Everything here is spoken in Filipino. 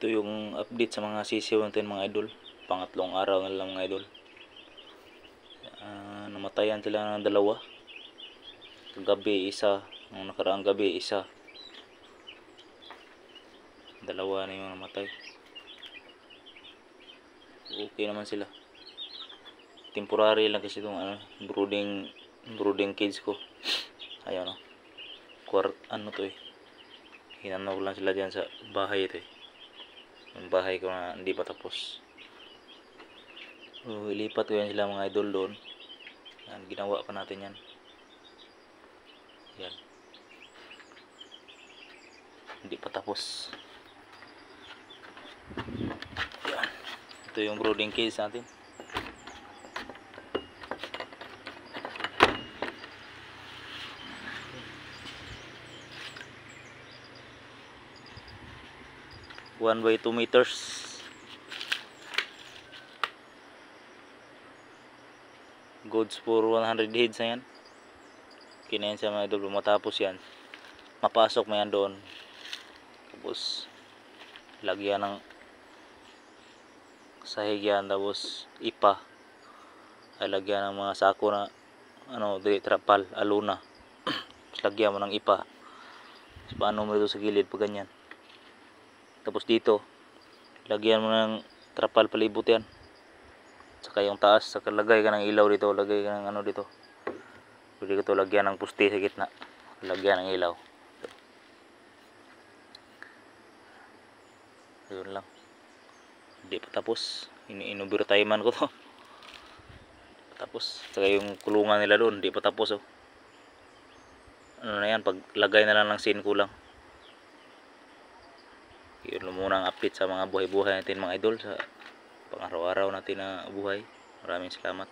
Ito yung update sa mga sisiw natin mga idol. Pangatlong araw na lang mga idol. Namatayan sila ng dalawa. Kagabi isa, nung nakaraang gabi isa. Dalawa na yung namatay. Okay naman sila. Temporary lang kasi itong brooding cage ko. Ayan o. Ano to eh. Hinanaw lang sila dyan sa bahay ito eh. Yung bahay ko na hindi pa tapos. Ilipat ko yan sila mga idol doon. Yan, ginawa pa natin yan. Yan. Hindi pa tapos. Yan. Ito yung brooding cage natin. One by 2 meters. Goods for 100 heads na yan. Kinain sa mga idol. Matapos yan, mapasok mo yan doon. Tapos lagyan ng sahig yan. Tapos ipa. Ay lagyan ng mga sako na trapal, aluna. Tapos lagyan mo ng ipa. Tapos paano mo ito sa gilid pag ganyan. Tapos dito lagyan mo ng trapal palibot yan. Saka yung taas, saka lagay ka ng ilaw dito, lagay ka ng dito. Pwede ko ito lagyan ng puste sa gitna. Lagyan ng ilaw. Yun lang. Hindi pa tapos. Inubertayman ko to. Tapos. Saka yung kulungan nila doon, hindi pa tapos oh. Ano na yan, pag lagay na lang ng scene kulang. Yun muna ang update sa mga buhay-buhay natin mga idol. Sa pang araw-araw natin na buhay. Maraming salamat.